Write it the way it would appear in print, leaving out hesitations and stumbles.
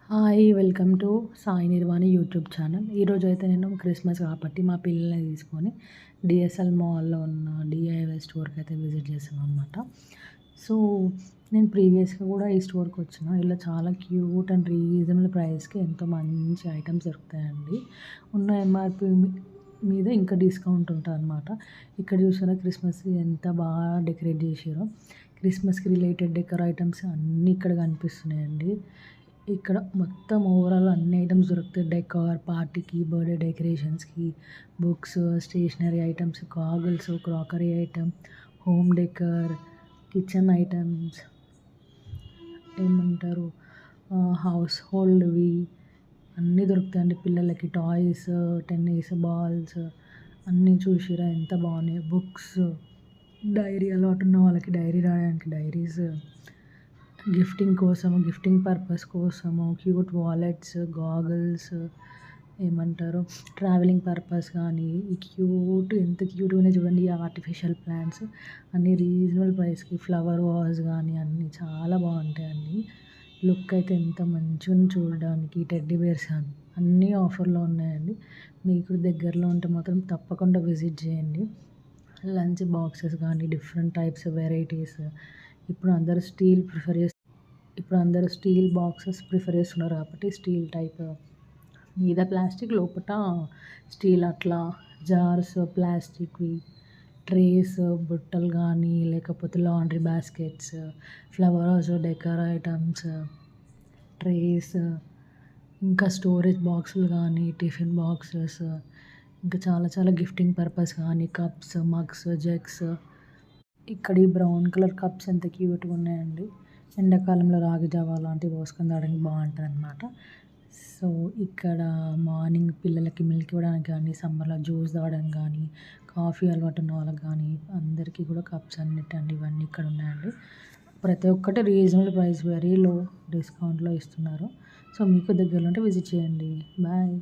Hi! Welcome to Sai Nirvani YouTube channel. ఈరోజైతే నేను Christmas కాబట్టి మా పిల్లల్ని తీసుకొని డిఎస్ఎల్ మాల్‌లో ఉన్న డీఐవై స్టోర్‌కైతే విజిట్ చేశామనమాట. సో, నేను ప్రీవియస్‌గా కూడా ఈ స్టోర్‌కొచ్చిన. ఇలా చాలా క్యూట్ అండ్ రీజనబుల్ ప్రైస్‌కి ఎంతో మంచి ఐటెమ్స్ దొరుకుతాయండి. ఉన్న ఎంఆర్‌పీ మీద ఇంకా డిస్కౌంట్ ఉంటదనమాట. ఇక్కడ చూసారా క్రిస్మస్‌కి ఎంత బాగా డెకరేట్ చేసిర్రో. క్రిస్మస్‌కి రిలేటెడ్ డెకర్ ఐటెమ్స్ అన్నీ ఇక్కడ కనిపిస్తున్నాయండి. ఇక్కడ మొత్తం ఓవరాల్ అన్ని ఐటెమ్స్ దొరుకుతాయి. డెకార్, పార్టీకి, బర్త్‌డే డెకరేషన్స్‌కి, books, stationery items, goggles, crockery item, home decor, kitchen items ఏమంటారు హౌస్ హోల్డ్‌వి అన్నీ దొరుకుతాయండి. పిల్లలకి టాయ్స్, టెన్నిస్ బాల్స్ అన్నీ చూసిర్రా ఎంత బాగున్నాయో. బుక్స్, డైరీ అలవాటు ఉన్న వాళ్ళకి డైరీ రాయడానికి డైరీస్, గిఫ్టింగ్ పర్పస్ కోసము క్యూట్ వాలెట్స్, గాగుల్స్ ఏమంటారు ట్రావెలింగ్ పర్పస్ కానీ ఈ ఎంత క్యూట్‌గా ఉన్నాయో చూడండి. ఈ ఆర్టిఫిషియల్ ప్లాంట్స్ అన్నీ రీజనబుల్ ప్రైస్‌కి ఫ్లవర్ వాస్ కానీ అన్నీ చాలా బాగుంటాయండి. లుక్ అయితే ఎంత మంచిగుందో చూడడానికి. టెడ్డీ బేర్స్ కానీ అన్నీ ఆఫర్‌లో ఉన్నాయండి. మీకు దగ్గరలో ఉంటే మాత్రం తప్పకుండా విజిట్ చేయండి. లంచ్ బాక్సెస్ కానీ డిఫరెంట్ టైప్స్ వెరైటీస్ ఇప్పుడు అందరూ స్టీల్ బాక్సెస్ ప్రిఫర్ చేస్తున్నారు కాబట్టి స్టీల్ టైప్ మీద ప్లాస్టిక్ లోపట స్టీల్ అట్లా జార్స్ ప్లాస్టిక్‌వి ట్రేస్, బుట్టలు కానీ లేకపోతే laundry baskets, flower vase, decor items, trace ఇంకా స్టోరేజ్ బాక్సులు కానీ టిఫిన్ బాక్సెస్ ఇంకా చాలా చాలా గిఫ్టింగ్ పర్పస్ కానీ కప్స్, మగ్స్, జగ్స్ ఇక్కడ ఈ బ్రౌన్ కలర్ కప్స్ ఎంత క్యూట్‌గా ఉన్నాయండి. ఎండాకాలంలో రాగి జావ అలాంటివి పోసుకొని తాగడానికి బాగుంటదనమాట. సో, ఇక్కడ మార్నింగ్ పిల్లలకి మిల్క్ ఇవ్వడానికి కానీ, సమ్మర్‌లో జ్యూస్ తాగడానికి కానీ, కాఫీ అలవాటు ఉన్న వాళ్ళకి కానీ అందరికీ కూడా కప్స్ అన్నిటండి ఇవన్నీ ఇక్కడ ఉన్నాయండి. ప్రతి ఒక్కటి రీజనబుల్ ప్రైస్ వెరీ లో డిస్కౌంట్‌లో ఇస్తున్నారు. సో, మీకు దగ్గరలో ఉంటే విజిట్ చేయండి. బాయ్.